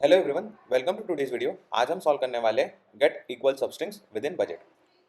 Hello everyone, welcome to today's video. आज हम solve करने वाले हैं get equal substrings within budget.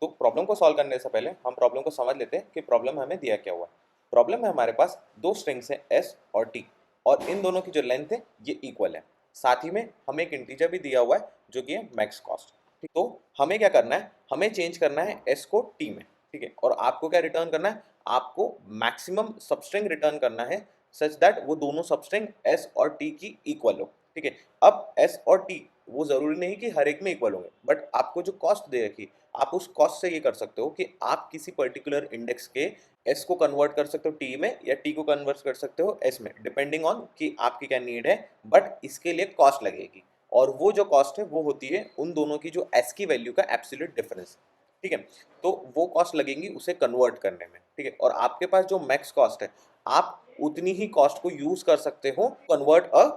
तो प्रॉब्लम को सॉल्व करने से पहले हम प्रॉब्लम को समझ लेते हैं कि प्रॉब्लम में हमें दिया क्या हुआ है। प्रॉब्लम में हमारे पास दो स्ट्रिंग्स हैं एस और टी, और इन दोनों की जो लेंथ है ये इक्वल है। साथ ही में हमें एक इंटीजर भी दिया हुआ है जो कि है मैक्स कॉस्ट। ठीक, तो हमें क्या करना है, हमें चेंज करना है एस को टी में। ठीक है, और आपको क्या रिटर्न करना है, आपको मैक्सिमम सबस्ट्रिंग रिटर्न करना है सच दैट वो दोनों सबस्ट्रिंग एस और टी की इक्वल हो। ठीक है, अब एस और टी वो जरूरी नहीं कि हर एक में इक्वल होंगे, बट आपको जो कॉस्ट दे रखी आप उस कॉस्ट से ये कर सकते हो कि आप किसी पर्टिकुलर इंडेक्स के एस को कन्वर्ट कर सकते हो टी में या टी को कन्वर्ट कर सकते हो एस में, डिपेंडिंग ऑन कि आपकी क्या नीड है। बट इसके लिए कॉस्ट लगेगी, और वो जो कॉस्ट है वो होती है उन दोनों की जो एस की वैल्यू का एब्सोल्यूट डिफरेंस। ठीक है, तो वो कॉस्ट लगेंगी उसे कन्वर्ट करने में। ठीक है, और आपके पास जो मैक्स कॉस्ट है आप उतनी ही कॉस्ट को यूज कर सकते हो कन्वर्ट अ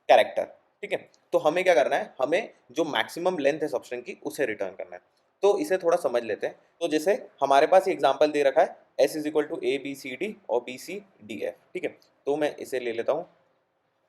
कैरेक्टर। ठीक है, तो हमें क्या करना है, हमें जो मैक्सिमम लेंथ है सबस्ट्रिंग की उसे रिटर्न करना है। तो इसे थोड़ा समझ लेते हैं। तो जैसे हमारे पास एग्जांपल दे रखा है S is equal to A B C D और बी सी डी एफ। ठीक है, तो मैं इसे ले लेता हूँ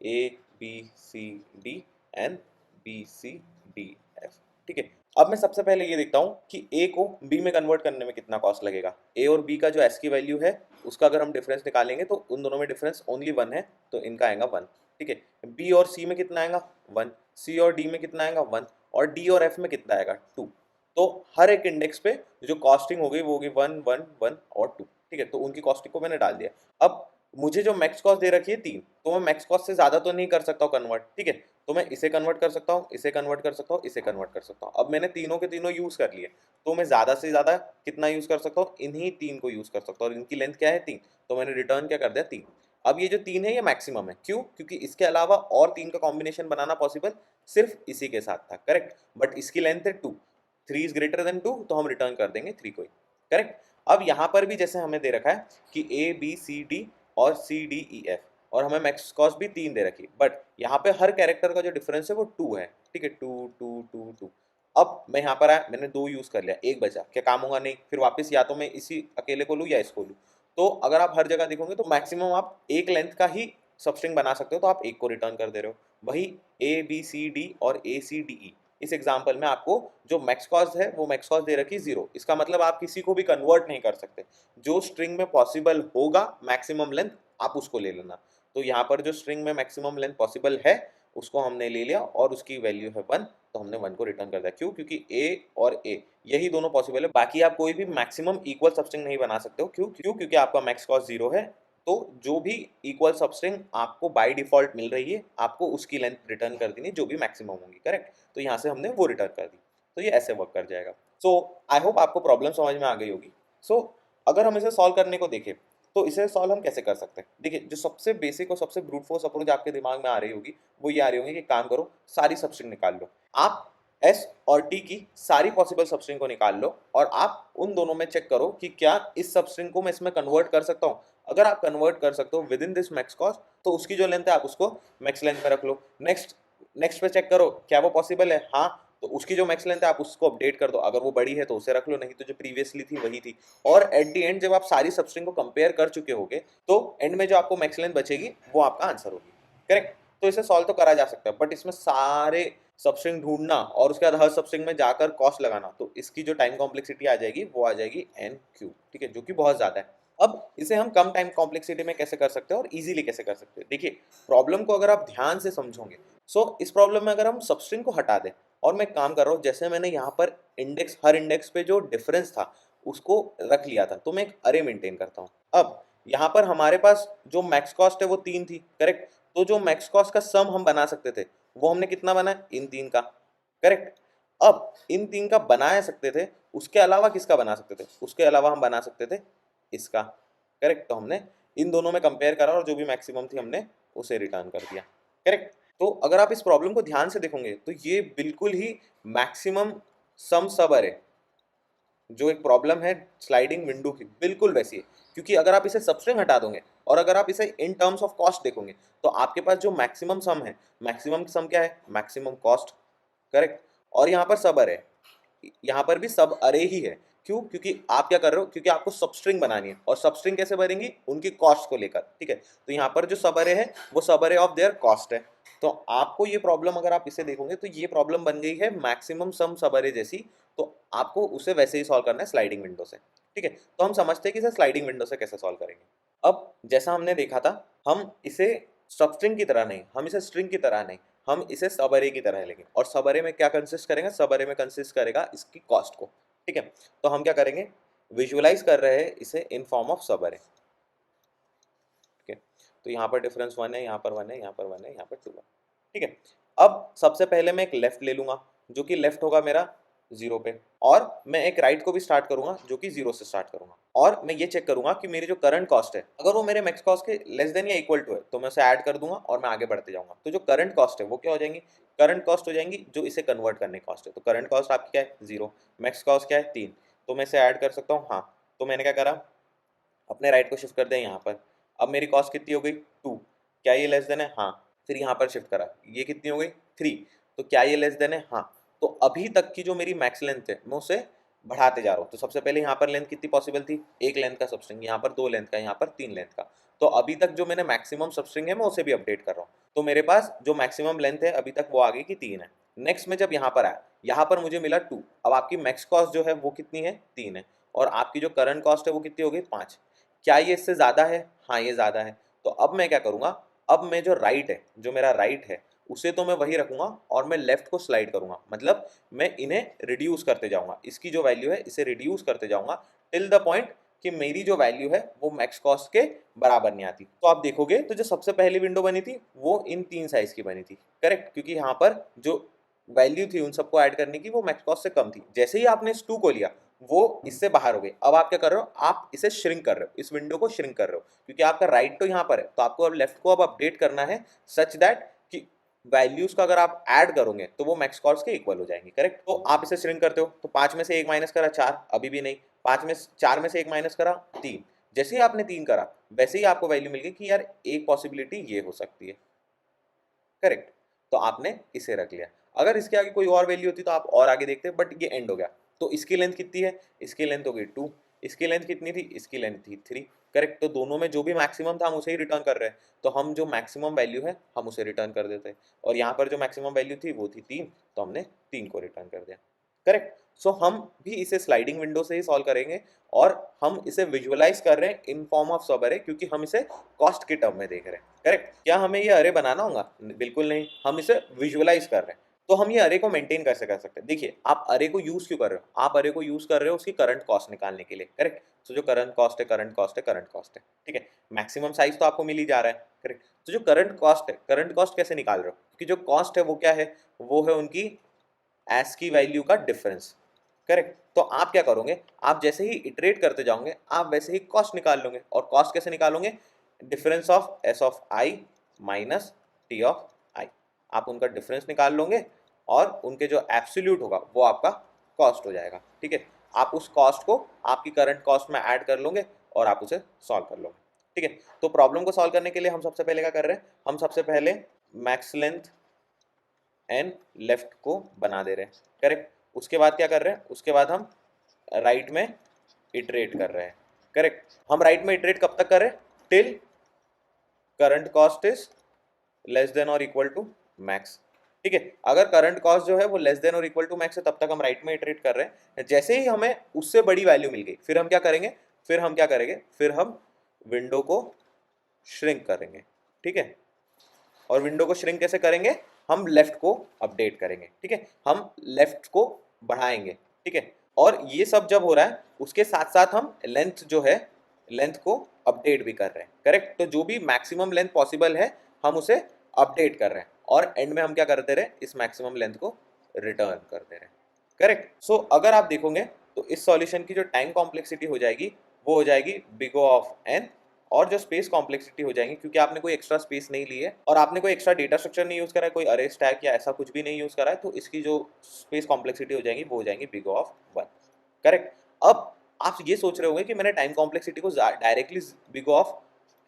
A B C D and B C D F. ठीक है, अब मैं सबसे पहले ये देखता हूँ कि ए को बी में कन्वर्ट करने में कितना कॉस्ट लगेगा। ए और बी का जो एस की वैल्यू है उसका अगर हम डिफरेंस निकालेंगे तो उन दोनों में डिफरेंस ओनली वन है, तो इनका आएगा वन। ठीक है, बी और सी में कितना आएगा वन, सी और डी में कितना आएगा वन, और डी और एफ में कितना आएगा टू। तो हर एक इंडेक्स पे जो कॉस्टिंग हो गई वो होगी वन वन वन और टू। ठीक है, तो उनकी कॉस्टिंग को मैंने डाल दिया। अब मुझे जो मैक्स कॉस्ट दे रखी है तीन, तो मैं मैक्स कॉस्ट से ज्यादा तो नहीं कर सकता हूँ कन्वर्ट। ठीक है, तो मैं इसे कन्वर्ट कर सकता हूँ, इसे कन्वर्ट कर सकता हूँ, इसे कन्वर्ट कर सकता हूँ। अब मैंने तीनों के तीनों यूज कर लिए, तो मैं ज्यादा से ज्यादा कितना यूज कर सकता हूँ, इन्हीं तीन को यूज कर सकता हूँ, और इनकी लेंथ क्या है तीन, तो मैंने रिटर्न क्या कर दिया तीन। अब ये जो तीन है ये मैक्सिमम है, क्यों, क्योंकि इसके अलावा और तीन का कॉम्बिनेशन बनाना पॉसिबल सिर्फ इसी के साथ था। करेक्ट, बट इसकी लेंथ है two, three is greater than two, तो हम रिटर्न कर देंगे थ्री को ही। करेक्ट, अब यहाँ पर भी जैसे हमें दे रखा है कि ए बी सी डी और सी डी ई एफ, और हमें मैक्स कॉस्ट भी तीन दे रखी, बट यहाँ पे हर कैरेक्टर का जो डिफरेंस है वो टू है। ठीक है, टू टू टू टू। अब मैं यहाँ पर आया, मैंने दो यूज कर लिया, एक बचा, क्या काम होगा, नहीं, फिर वापस या तो मैं इसी अकेले को लूँ या इसको लूँ। तो अगर आप हर जगह देखोगे तो मैक्सिमम आप एक लेंथ का ही सबस्ट्रिंग बना सकते हो, तो आप एक को रिटर्न कर दे रहे हो। वही ए बी सी डी और ए सी डी ई, इस एग्जाम्पल में आपको जो मैक्स कॉस्ट है वो मैक्स कॉस्ट दे रखी जीरो, इसका मतलब आप किसी को भी कन्वर्ट नहीं कर सकते। जो स्ट्रिंग में पॉसिबल होगा मैक्सिमम लेंथ आप उसको ले लेना। तो यहाँ पर जो स्ट्रिंग में मैक्सिमम लेंथ पॉसिबल है उसको हमने ले लिया, और उसकी वैल्यू है वन, तो हमने वन को रिटर्न कर दिया। क्यों, क्योंकि ए और ए यही दोनों पॉसिबल है, बाकी आप कोई भी मैक्सिमम इक्वल सबस्ट्रिंग नहीं बना सकते हो। क्यों क्यों क्योंकि आपका मैक्स कॉस्ट जीरो है। तो जो भी इक्वल सबस्ट्रिंग आपको बाय डिफॉल्ट मिल रही है आपको उसकी लेंथ रिटर्न कर देनी जो भी मैक्सिमम होंगी। करेक्ट, तो यहाँ से हमने वो रिटर्न कर दी, तो ये ऐसे वर्क कर जाएगा। सो आई होप आपको प्रॉब्लम समझ में आ गई होगी। सो अगर हम इसे सॉल्व करने को देखें तो इसे सॉल्व हम कैसे कर सकते हैं। देखिए, जो सबसे बेसिक और सबसे ब्रूट फोर्स अप्रोच आपके दिमाग में आ रही होगी वो ये आ रही होगी कि काम करो, सारी सबस्ट्रिंग निकाल लो। आप एस और टी की सारी पॉसिबल सबस्ट्रिंग को निकाल लो, और आप उन दोनों में चेक करो कि क्या इस सबस्ट्रिंग को मैं इसमें कन्वर्ट कर सकता हूँ। अगर आप कन्वर्ट कर सकते हो with in this max cost, तो उसकी जो लेंथ है आप उसको मैक्स लेंथ में रख लो। नेक्स्ट नेक्स्ट पे चेक करो क्या वो पॉसिबल है, हाँ, तो उसकी जो मैक्स लेंथ है आप उसको अपडेट कर दो, अगर वो बड़ी है तो उसे रख लो, नहीं तो जो प्रीवियसली थी वही थी। और एट द एंड जब आप सारी सबस्ट्रिंग को कंपेयर कर चुके होगे तो एंड में जो आपको मैक्स लेंथ बचेगी वो आपका आंसर होगी। करेक्ट, तो इसे सॉल्व तो करा जा सकता है, बट इसमें सारे सबस्ट्रिंग ढूंढना और उसके बाद हर सबस्ट्रिंग में जाकर कॉस्ट लगाना, तो इसकी जो टाइम कॉम्प्लेक्सिटी आ जाएगी वो आ जाएगी एन क्यू। ठीक है, जो कि बहुत ज्यादा है। अब इसे हम कम टाइम कॉम्प्लेक्सिटी में कैसे कर सकते हैं और इजीली कैसे कर सकते हैं। देखिए, प्रॉब्लम को अगर आप ध्यान से समझोगे, सो इस प्रॉब्लम में अगर हम सबस्ट्रिंग को हटा दें, और मैं काम कर रहा हूँ जैसे मैंने यहाँ पर इंडेक्स, हर इंडेक्स पे जो डिफरेंस था उसको रख लिया था, तो मैं एक अरे मेंटेन करता हूँ। अब यहाँ पर हमारे पास जो मैक्स कॉस्ट है वो तीन थी। करेक्ट, तो जो मैक्स कॉस्ट का सम हम बना सकते थे वो हमने कितना बनाया, इन तीन का। करेक्ट, अब इन तीन का बना सकते थे, उसके अलावा किसका बना सकते थे, उसके अलावा हम बना सकते थे इसका। करेक्ट, तो हमने इन दोनों में कंपेयर करा और जो भी मैक्सिमम थी हमने उसे रिटर्न कर दिया। करेक्ट, तो अगर आप इस प्रॉब्लम को ध्यान से देखोगे तो ये बिल्कुल ही मैक्सिमम सम सब अरे, जो एक प्रॉब्लम है स्लाइडिंग विंडो की, बिल्कुल वैसी है। क्योंकि अगर आप इसे सबस्ट्रिंग हटा दोगे और अगर आप इसे इन टर्म्स ऑफ कॉस्ट देखोगे तो आपके पास जो मैक्सिमम सम है, मैक्सिमम सम क्या है, मैक्सिमम कॉस्ट। करेक्ट, और यहाँ पर सब अरे, यहाँ पर भी सब अरे ही है, क्यों? क्योंकि आप क्या कर रहे हो, क्योंकि आपको सब स्ट्रिंग बनानी है, और सब स्ट्रिंग कैसे बनेंगी, उनकी कॉस्ट को लेकर, ठीक है। तो यहाँ पर जो सब अरे है वो सब अरे ऑफ देयर कॉस्ट है। तो आपको ये प्रॉब्लम, अगर आप इसे देखोगे तो ये प्रॉब्लम बन गई है मैक्सिमम सम सब अरे जैसी। तो आपको उसे वैसे ही सॉल्व करना है स्लाइडिंग विंडो से, ठीक है। तो हम समझते हैं कि इसे स्लाइडिंग विंडो से कैसे सॉल्व करेंगे। अब जैसा हमने देखा था, हम इसे सब स्ट्रिंग की तरह नहीं, हम इसे स्ट्रिंग की तरह नहीं, हम इसे सब अरे की तरह लेंगे। और सब अरे में क्या कंसिस्ट करेगा, सब अरे में कंसिस्ट करेगा इसकी कॉस्ट को, ठीक है। तो हम क्या करेंगे, विजुअलाइज कर रहे हैं इसे इन फॉर्म ऑफ सब अरे, ठीक है। तो यहाँ पर डिफरेंस 1 है, यहाँ पर 1 है, यहाँ पर 1 है, यहाँ पर 2 है, ठीक है। अब सबसे पहले मैं एक लेफ्ट ले लूंगा, जो कि लेफ्ट होगा मेरा 0 पे, और मैं एक राइट को भी स्टार्ट करूंगा जो कि 0 से स्टार्ट करूंगा। और मैं ये चेक करूंगा कि मेरी जो करंट कॉस्ट है, अगर वो मेरे मैक्स कॉस्ट के लेस देन या इक्वल टू है तो मैं उसे ऐड कर दूंगा और मैं आगे बढ़ते जाऊंगा। तो जो करंट कॉस्ट है वो क्या हो जाएंगी, करंट कॉस्ट हो जाएंगी जो इसे कन्वर्ट करने की कॉस्ट है। तो करंट कॉस्ट आपकी क्या है, 0, मैक्स कॉस्ट क्या है 3, तो मैं इसे ऐड कर सकता हूँ। हाँ, तो मैंने क्या करा, अपने राइट को शिफ्ट कर दिया यहाँ पर। अब मेरी कॉस्ट कितनी हो गई 2, क्या ये लेस देन है, हाँ। फिर यहाँ पर शिफ्ट करा, ये कितनी हो गई 3, तो क्या ये लेस देन है, हाँ। तो अभी तक की जो मेरी मैक्स लेंथ है मैं उसे बढ़ाते जा रहा हूँ। तो सबसे पहले यहाँ पर लेंथ कितनी पॉसिबल थी, एक लेंथ का सबस्ट्रिंग, यहाँ पर 2 लेंथ का, यहाँ पर 3 लेंथ का। तो अभी तक जो मैंने मैक्सिमम सबस्ट्रिंग है मैं उसे भी अपडेट कर रहा हूँ। तो मेरे पास जो मैक्सिमम लेंथ है अभी तक वो आ गई कि 3 है। नेक्स्ट में जब यहाँ पर आया, यहाँ पर मुझे मिला 2। अब आपकी मैक्स कॉस्ट जो है वो कितनी है, 3 है, और आपकी जो करंट कॉस्ट है वो कितनी हो गई 5। क्या ये इससे ज़्यादा है, हाँ ये ज़्यादा है। तो अब मैं क्या करूँगा, अब मैं जो राइट है, जो मेरा राइट है उसे तो मैं वही रखूँगा, और मैं लेफ्ट को स्लाइड करूँगा। मतलब मैं इन्हें रिड्यूस करते जाऊँगा, इसकी जो वैल्यू है इसे रिड्यूस करते जाऊँगा टिल द पॉइंट कि मेरी जो वैल्यू है वो मैक्स कॉस्ट के बराबर नहीं आती। तो आप देखोगे तो जो सबसे पहली विंडो बनी थी वो इन 3 साइज की बनी थी, करेक्ट, क्योंकि यहाँ पर जो वैल्यू थी उन सबको ऐड करने की वो मैक्स कॉस्ट से कम थी। जैसे ही आपने इस 2 को लिया वो इससे बाहर हो गए। अब आप क्या कर रहे हो, आप इसे श्रिंक कर रहे हो, इस विंडो को श्रिंक कर रहे हो, क्योंकि आपका राइट तो यहाँ पर है, तो आपको अब लेफ्ट को अब अपडेट करना है सच दैट कि वैल्यूज का अगर आप ऐड करोगे तो वो मैक्स कॉस्ट के इक्वल हो जाएंगे, करेक्ट। तो आप इसे श्रिंक करते हो, तो 5 में से 1 माइनस करा 4, अभी भी नहीं। 4 में से 1 माइनस करा 3, जैसे ही आपने 3 करा वैसे ही आपको वैल्यू मिल गई कि यार एक पॉसिबिलिटी ये हो सकती है, करेक्ट। तो आपने इसे रख लिया। अगर इसके आगे कोई और वैल्यू होती तो आप और आगे देखते, बट ये एंड हो गया। तो इसकी लेंथ कितनी है, इसकी लेंथ हो गई 2, इसकी लेंथ कितनी थी, इसकी लेंथ थी 3, करेक्ट। तो दोनों में जो भी मैक्सिमम था हम उसे ही रिटर्न कर रहे हैं, तो हम जो मैक्सिमम वैल्यू है हम उसे रिटर्न कर देते हैं। और यहाँ पर जो मैक्सिमम वैल्यू थी वो थी 3, तो हमने 3 को रिटर्न कर दिया, करेक्ट। सो हम भी इसे स्लाइडिंग विंडो से ही सॉल्व करेंगे, और हम इसे विजुअलाइज कर रहे हैं इन फॉर्म ऑफ सब अरे, क्योंकि हम इसे कॉस्ट के टर्म में देख रहे हैं, करेक्ट। क्या हमें ये अरे बनाना होगा, बिल्कुल नहीं, हम इसे विजुअलाइज कर रहे हैं। तो हम ये अरे को मेंटेन कैसे कर सकते हैं, देखिए आप अरे को यूज क्यों कर रहे हो, आप अरे को यूज कर रहे हो उसकी करंट कॉस्ट निकालने के लिए, करेक्ट। तो जो करंट कॉस्ट है, करंट कॉस्ट है, करंट कॉस्ट है, ठीक है। मैक्सिमम साइज तो आपको मिल ही जा रहा है, करेक्ट। तो जो करंट कॉस्ट है, करंट कॉस्ट कैसे निकाल रहे हो, क्योंकि जो कॉस्ट है वो क्या है, वो है उनकी एस की वैल्यू का डिफरेंस, करेक्ट। तो आप क्या करोगे, आप जैसे ही इटरेट करते जाओगे आप वैसे ही कॉस्ट निकाल लोगे। और कॉस्ट कैसे निकालोगे, difference of S of I minus T of I, आप उनका डिफरेंस निकाल लोगे और उनके जो एब्सोल्यूट होगा वो आपका कॉस्ट हो जाएगा, ठीक है। आप उस कॉस्ट को आपकी करंट कॉस्ट में ऐड कर लोगे और आप उसे सॉल्व कर लोगे, ठीक है। तो प्रॉब्लम को सॉल्व करने के लिए हम सबसे पहले क्या कर रहे हैं, हम सबसे पहले मैक्स लेंथ एंड लेफ्ट को बना दे रहे हैं, करेक्ट। उसके बाद क्या कर रहे हैं, उसके बाद हम राइट में इटरेट कर रहे हैं, करेक्ट। हम राइट में इटरेट कब तक कर रहे हैं, till current cost is less than और इक्वल टू मैक्स, ठीक है। अगर करंट कॉस्ट जो है वो लेस देन और इक्वल टू मैक्स है तब तक हम राइट में इटरेट कर रहे हैं। जैसे ही हमें उससे बड़ी वैल्यू मिल गई फिर हम क्या करेंगे, फिर हम विंडो को श्रिंक करेंगे, ठीक है। और विंडो को श्रिंक कैसे करेंगे, हम लेफ्ट को अपडेट करेंगे, ठीक है, हम लेफ्ट को बढ़ाएंगे, ठीक है। और ये सब जब हो रहा है उसके साथ साथ हम लेंथ जो है, लेंथ को अपडेट भी कर रहे हैं, करेक्ट। तो जो भी मैक्सिमम लेंथ पॉसिबल है हम उसे अपडेट कर रहे हैं, और एंड में हम क्या करते रहे, इस मैक्सिमम लेंथ को रिटर्न कर दे रहे हैं, करेक्ट। सो अगर आप देखोगे तो इस सॉल्यूशन की जो टाइम कॉम्प्लेक्सिटी हो जाएगी वो हो जाएगी बिग O ऑफ n, और जो स्पेस कॉम्प्लेक्सिटी हो जाएगी, क्योंकि आपने कोई एक्स्ट्रा स्पेस नहीं ली है और आपने कोई एक्स्ट्रा डेटा स्ट्रक्चर नहीं यूज करा है, कोई अरे स्टैक या ऐसा कुछ भी नहीं यूज करा है, तो इसकी जो स्पेस कॉम्प्लेक्सिटी हो जाएगी वो हो जाएगी बिग O ऑफ 1, करेक्ट। अब आप ये सोच रहे होंगे कि मैंने टाइम कॉम्प्लेक्सिटी को directly big O of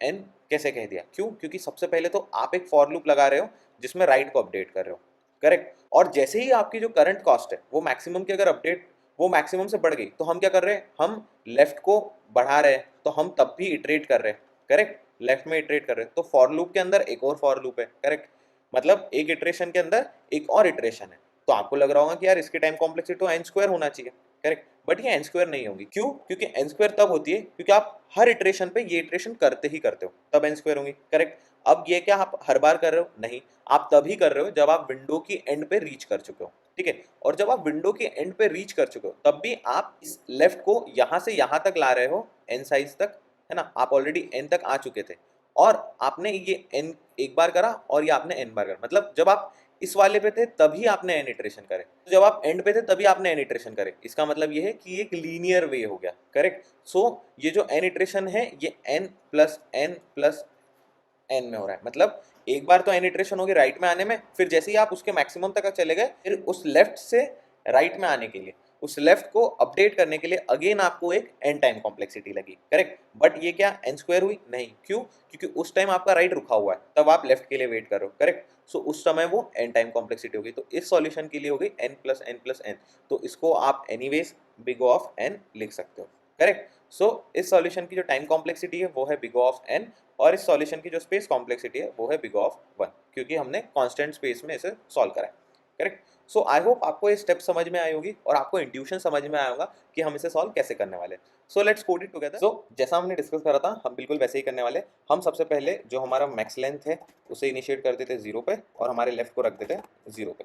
n कैसे कह दिया, क्यों, क्योंकि सबसे पहले तो आप एक फॉर लूप लगा रहे हो जिसमें राइट को अपडेट कर रहे हो, करेक्ट। और जैसे ही आपकी जो करंट कॉस्ट है वो मैक्सिमम की अगर अपडेट वो मैक्सिमम से बढ़ गई तो हम क्या कर रहे हैं, हम लेफ्ट को बढ़ा रहे हैं, तो हम तब भी इटरेट कर रहे हैं, करेक्ट, लेफ्ट में इटरेट कर रहे हैं। तो फॉर लूप के अंदर एक और फॉर लूप है, करेक्ट, मतलब एक इटरेशन के अंदर एक और इटरेशन है। तो आपको लग रहा होगा कि यार इसकी टाइम कॉम्प्लेक्सिटी तो एन स्क्वायर होना चाहिए, करेक्ट, बट ये एन स्क्वायर नहीं होगी। क्यों? क्योंकि एन स्क्वायर तब होती है क्योंकि आप हर इटरेशन पे ये इटरेशन करते ही करते हो, तब एन स्क्वायर होंगी, करेक्ट। अब ये क्या आप हर बार कर रहे हो? नहीं, आप तभी कर रहे हो जब आप विंडो की एंड पे रीच कर चुके हो, ठीक है। और जब आप विंडो के एंड पे रीच कर चुके हो तब भी आप इस लेफ्ट को यहां से यहां तक ला रहे हो, एन साइज तक, है ना, आप ऑलरेडी एन तक आ चुके थे और आपने ये एन एक बार करा और ये आपने एन बार करा, मतलब जब आप इस वाले पे थे तभी आपने एन इटरेशन करे, तो जब आप एंड पे थे तभी आपने एन इटरेशन करे। इसका मतलब ये है कि एक लीनियर वे हो गया, करेक्ट। सो ये जो एन इटरेशन है ये n plus n plus n में हो रहा है, मतलब एक बार तो एन इटरेशन होगी राइट में आने में, फिर जैसे ही आप उसके मैक्सिमम तक चले गए फिर उस लेफ्ट से राइट में आने के लिए, उस लेफ्ट को अपडेट करने के लिए अगेन आपको एक एन टाइम कॉम्प्लेक्सिटी लगी, करेक्ट। बट ये क्या एन स्क्वायर हुई? नहीं। क्यों? क्योंकि उस टाइम आपका राइट रुका हुआ है, तब आप लेफ्ट के लिए वेट कर रहे हो, करेक्ट। सो उस समय वो एन टाइम कॉम्प्लेक्सिटी होगी। तो इस सॉल्यूशन के लिए हो गई n plus n plus n, तो इसको आप anyways big O of n लिख सकते हो, करेक्ट। सो इस सॉल्यूशन की जो टाइम कॉम्प्लेक्सिटी है वो है बिग O ऑफ एन, और इस सॉल्यूशन की जो स्पेस कॉम्प्लेक्सिटी है वो है बिग O ऑफ वन, क्योंकि हमने कांस्टेंट स्पेस में इसे सॉल्व करा है, करेक्ट। सो आई होप आपको ये स्टेप समझ में आई होगी और आपको इंट्यूशन समझ में आया होगा कि हम इसे सॉल्व कैसे करने वाले हैं। So let's code it together. सो जैसा हमने डिस्कस करा था हम बिल्कुल वैसे ही करने वाले। हम सबसे पहले जो हमारा मैक्स लेंथ है उसे इनिशिएट कर देते 0 पे और हमारे लेफ्ट को रख देते 0 पे,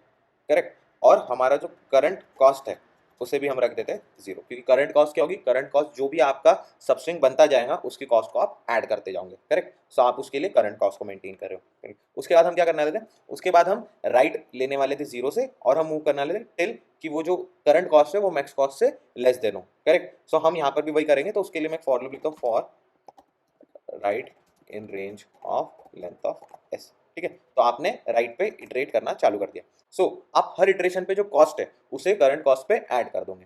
करेक्ट। और हमारा जो करंट कॉस्ट है उसे भी हम रख देते हैं 0, क्योंकि करंट कॉस्ट क्या होगी? करंट कॉस्ट जो भी आपका सबस्ट्रिंग बनता जाएगा उसकी कॉस्ट को आप ऐड करते जाओगे, करेक्ट। सो आप उसके लिए करंट कॉस्ट को मेंटेन कर रहे हो, करेक्ट। उसके बाद हम क्या करने वाले थे? उसके बाद हम राइट लेने वाले थे 0 से और हम मूव करने वाले थे टिल कि वो जो करंट कॉस्ट है वो मैक्स कॉस्ट से लेस देन हो, करेक्ट। सो हम यहाँ पर भी वही करेंगे, तो उसके लिए मैं फॉर लूप लिखता हूँ, for right in range of length of S, ठीक है। तो आपने राइट पे इटरेट करना चालू कर दिया। सो आप हर इटरेशन पे जो कॉस्ट है उसे करंट कॉस्ट पे ऐड कर दोगे।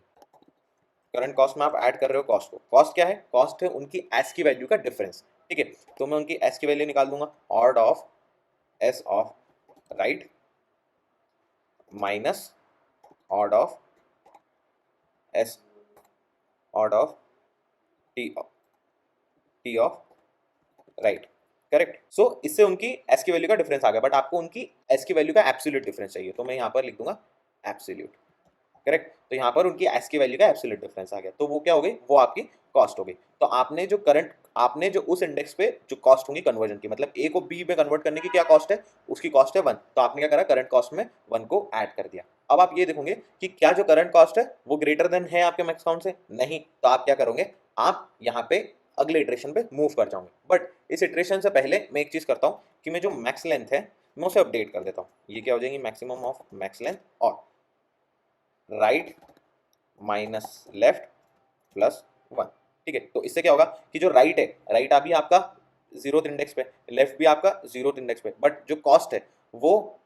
करंट कॉस्ट में आप ऐड कर रहे हो कॉस्ट को। कॉस्ट क्या है? कॉस्ट है उनकी एस की वैल्यू का डिफरेंस, ठीक है। तो मैं उनकी एस की वैल्यू निकाल दूंगा, odd of S of right minus odd of S odd of T of right, correct. So इससे उनकी एस की वैल्यू का डिफरेंस आ गया, बट आपको उनकी एस की वैल्यू का एब्सोल्यूट डिफरेंस चाहिए, तो मैं यहाँ पर लिख दूंगा एब्सोल्यूट, करेक्ट। तो यहाँ पर उनकी एस की वैल्यू का एब्सोल्यूट डिफरेंस आ गया, तो वो क्या हो गई? वो आपकी कॉस्ट हो गई। तो आपने जो उस इंडेक्स पे जो कॉस्ट होंगी कन्वर्जन की, मतलब ए को बी में कन्वर्ट करने की क्या कॉस्ट है? उसकी कॉस्ट है 1, तो आपने क्या करा? करंट कॉस्ट में 1 को ऐड कर दिया। अब आप ये देखोगे कि क्या जो करंट कॉस्ट है वो ग्रेटर देन है आपके मैक्स काउंट से? नहीं। तो आप क्या करोगे? आप यहाँ पे अगले इटरेशन पे मूव कर जाओगे। बट इस इटरेशन से पहले मैं एक चीज करता हूँ कि मैं जो मैक्स लेंथ है मैं उसे अपडेट कर देता हूँ। ये क्या हो जाएगी? मैक्सिमम ऑफ मैक्स लेंथ और राइट माइनस लेफ्ट प्लस 1, ठीक है। तो इससे क्या होगा कि जो राइट है, राइट अभी आपका 0th इंडेक्स पे, लेफ्ट भी आपका 0th इंडेक्स पे, बट जो कॉस्ट है वो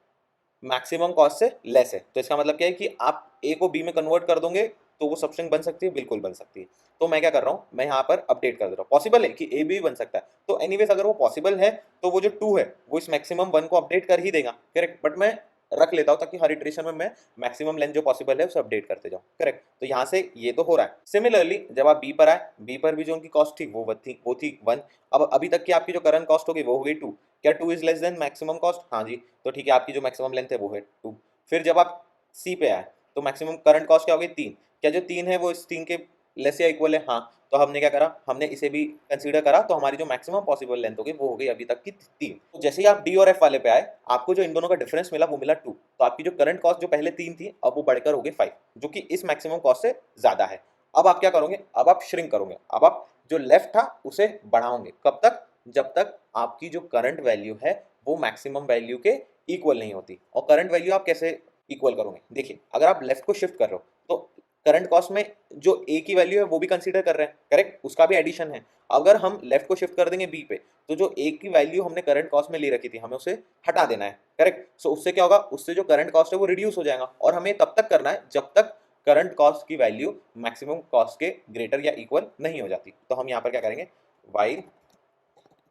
मैक्सिमम कॉस्ट से लेस है। तो इसका मतलब क्या है कि आप ए को बी में कन्वर्ट कर दोगे तो वो सबस्ट्रिंग बन सकती है, बिल्कुल बन सकती है। तो मैं क्या कर रहा हूँ? मैं यहाँ पर अपडेट कर दे रहा हूँ। पॉसिबल है कि ए भी बन सकता है, तो एनीवेज अगर वो पॉसिबल है तो वो जो 2 है वो इस मैक्सिमम 1 को अपडेट कर ही देगा, करेक्ट। बट मैं रख लेता हूँ ताकि हर इटरेशन में मैं मैक्सिमम लेंथ जो पॉसिबल है उसे अपडेट करते जाऊँ, करेक्ट। तो यहाँ से ये तो हो रहा है। सिमिलरली जब आप बी पर आए, बी पर भी जो उनकी कॉस्ट थी वो थी 1। अब अभी तक की आपकी जो करंट कॉस्ट होगी वो हो गई 2। क्या 2 is less than maximum cost? हाँ जी। तो ठीक है, आपकी जो मैक्सिमम लेंथ है वो है 2। फिर जब आप सी पे आए तो मैक्सिमम करंट कॉस्ट क्या हो गई? 3। क्या जो 3 है वो इस 3 के लेस या इक्वल है? हाँ। तो हमने क्या करा? हमने इसे भी कंसीडर करा, तो हमारी जो मैक्सिमम पॉसिबल लेंथ हो गई वो हो गई अभी तक की 3। तो जैसे ही आप डी और एफ वाले पे आए आपको जो इन दोनों का डिफरेंस मिला वो मिला 2। तो आपकी जो करंट कॉस्ट जो पहले 3 थी अब वो बढ़कर हो गई 5, जो कि इस मैक्सिमम कॉस्ट से ज्यादा है। अब आप क्या करोगे? अब आप श्रिंक करोगे। अब आप जो लेफ्ट था उसे बढ़ाओगे। कब तक? जब तक आपकी जो करंट वैल्यू है वो मैक्सिमम वैल्यू के इक्वल नहीं होती। और करंट वैल्यू आप कैसे इक्वल करोगे? देखिए, अगर आप लेफ्ट को शिफ्ट कर रहे हो तो करंट कॉस्ट में जो ए की वैल्यू है वो भी कंसीडर कर रहे हैं, करेक्ट, उसका भी एडिशन है। अगर हम लेफ्ट को शिफ्ट कर देंगे बी पे तो जो ए की वैल्यू हमने करंट कॉस्ट में ले रखी थी हमें उसे हटा देना है, करेक्ट। सो उससे क्या होगा? उससे जो करंट कॉस्ट है वो रिड्यूस हो जाएगा, और हमें तब तक करना है जब तक करंट कॉस्ट की वैल्यू मैक्सिमम कॉस्ट के ग्रेटर या इक्वल नहीं हो जाती। तो हम यहाँ पर क्या करेंगे? While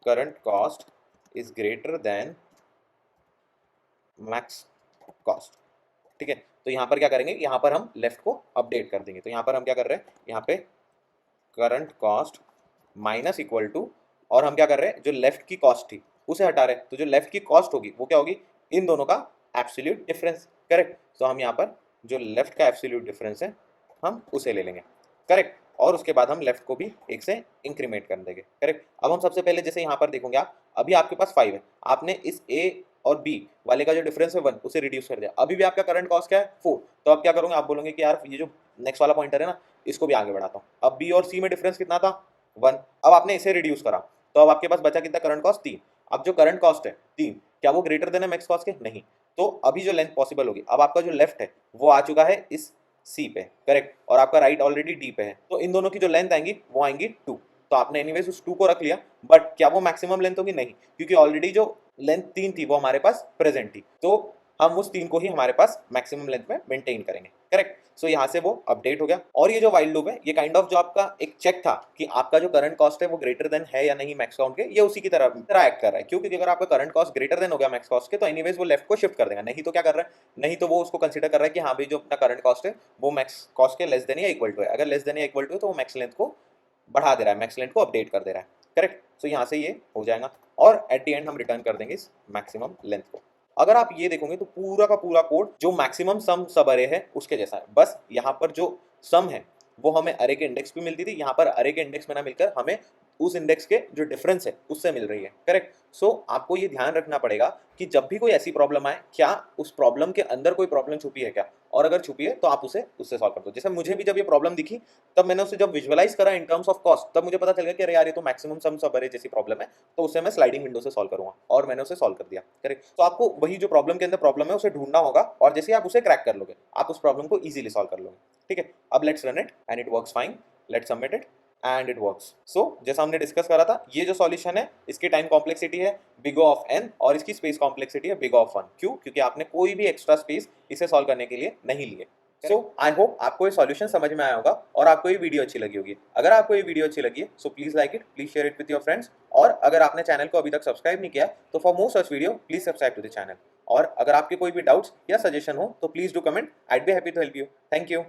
current cost is greater then max cost, ठीक है। तो यहाँ पर क्या करेंगे, यहाँ पर हम लेफ्ट को अपडेट कर देंगे। तो यहाँ पर हम क्या कर रहे हैं, यहाँ पे current cost minus equal to, और हम क्या कर रहे हैं, जो लेफ्ट की कॉस्ट थी उसे हटा रहे हैं, तो जो लेफ्ट की कॉस्ट होगी वो क्या होगी, इन दोनों का एब्सोल्यूट डिफरेंस। करेक्ट। तो हम यहाँ पर जो लेफ्ट का एब्सोल्यूट डिफरेंस है हम उसे ले लेंगे। करेक्ट। और उसके बाद हम लेफ्ट को भी एक से इंक्रीमेंट कर देंगे। करेक्ट। अब हम सबसे पहले जैसे यहाँ पर देखोगे आप, अभी आपके पास 5 है, आपने इस ए और बी वाले का जो डिफरेंस है 1 उसे रिड्यूस कर दिया, अभी भी आपका करंट कॉस्ट क्या है 4। तो आप क्या करोगे, आप बोलोगे कि यार ये जो नेक्स्ट वाला पॉइंटर है ना, इसको भी आगे बढ़ाता हूँ। अब बी और सी में डिफरेंस कितना था 1, अब आपने इसे रिड्यूस करा, तो अब आपके पास बचा कितना, करंट कॉस्ट 3। अब जो करंट कॉस्ट है 3, क्या वो ग्रेटर देन है मैक्स कॉस्ट के, नहीं। तो अभी जो लेंथ पॉसिबल होगी, अब आपका जो लेफ्ट है वो आ चुका है इस सी पे। करेक्ट। और आपका राइट ऑलरेडी डी पे है, तो इन दोनों की जो लेंथ आएंगी वो आएंगी 2। तो आपने एनीवेज उस 2 को रख लिया, बट क्या वो मैक्सिमम लेंथ होगी, नहीं, क्योंकि ऑलरेडी जो लेंथ 3 थी वो हमारे पास प्रेजेंट थी, तो हम उस 3 को ही हमारे पास मैक्सिमम लेंथ में मेंटेन करेंगे। करेक्ट। सो यहाँ से वो अपडेट हो गया। और ये जो वाइल लूप है, ये काइंड ऑफ जो आपका एक चेक था कि आपका जो करंट कॉस्ट है वो ग्रेटर देन है या नहीं मैक्स काउंट के, ये उसी की तरह एक्ट कर रहा है। क्योंकि अगर आपका करंट कॉस्ट ग्रेटर देन हो गया मैक्स कॉस्ट के, तो एनीवेज वो लेफ्ट को शिफ्ट कर देगा, नहीं तो क्या कर रहा है, नहीं तो वो उसको कंसीडर कर रहा है कि हाँ भाई जो अपना करंट कॉस्ट है वो मैक्स कॉस्ट के लेस देन या इक्वल टू है। अगर लेस देन या इक्वल टू है तो वो मैक्स लेंथ को बढ़ा दे रहा है, मैक्स लेंथ को अपडेट कर दे रहा है। करेक्ट। सो यहाँ से ये हो जाएगा, और एट द एंड हम रिटर्न कर देंगे इस मैक्सिमम लेंथ को। अगर आप ये देखोगे तो पूरा का पूरा कोड जो मैक्सिमम सम सब अरे है उसके जैसा है, बस यहाँ पर जो सम है वो हमें अरे के इंडेक्स पे मिलती थी, यहाँ पर अरे के इंडेक्स में ना मिलकर हमें उस इंडेक्स के जो डिफरेंस है उससे मिल रही है। करेक्ट। सो आपको ये ध्यान रखना पड़ेगा कि जब भी कोई ऐसी प्रॉब्लम आए, क्या उस प्रॉब्लम के अंदर कोई प्रॉब्लम छुपी है क्या, और अगर छुपी है तो आप उसे उससे सॉल्व कर दो। जैसे मुझे भी जब ये प्रॉब्लम दिखी, तब मैंने उसे जब विजुअलाइज करा इन टर्म्स ऑफ कॉस्ट, तब मुझे पता चल गया कि अरे यार ये तो मैक्सिमम सम सब अरे जैसी प्रॉब्लम है, तो उसे मैं स्लाइडिंग विंडो से सॉल्व करूंगा, और मैंने उसे सॉल्व कर दिया। करेक्ट। तो आपको वही जो प्रॉब्लम के अंदर प्रॉब्लम है उसे ढूंढना होगा, और जैसे आप उसे क्रैक कर लोगे आप उस प्रॉब्लम को इजीली सॉल्व कर लोगे। ठीक है। अब let's run it and it works fine, let's submit it and it works. So जैसा हमने डिस्कस करा था, ये जो सॉल्यूशन है इसकी टाइम कॉम्प्लेक्सिटी है बिग ऑफ n, और इसकी स्पेस कॉम्प्लेक्सिटी है बिग ऑफ 1। क्यों? क्योंकि आपने कोई भी एक्स्ट्रा स्पेस इसे सॉल्व करने के लिए नहीं लिए। सो आई होप आपको ये सॉल्यूशन समझ में आया होगा और आपको ये वीडियो अच्छी लगी होगी। अगर आपको ये वीडियो अच्छी लगी है so please like it, please share it with your friends, और अगर आपने चैनल को अभी तक सब्सक्राइब नहीं किया तो for more such video please subscribe to the channel. और अगर आपके कोई भी डाउट्स या सजेशन हो तो please do comment, I will be happy to help you. Thank you.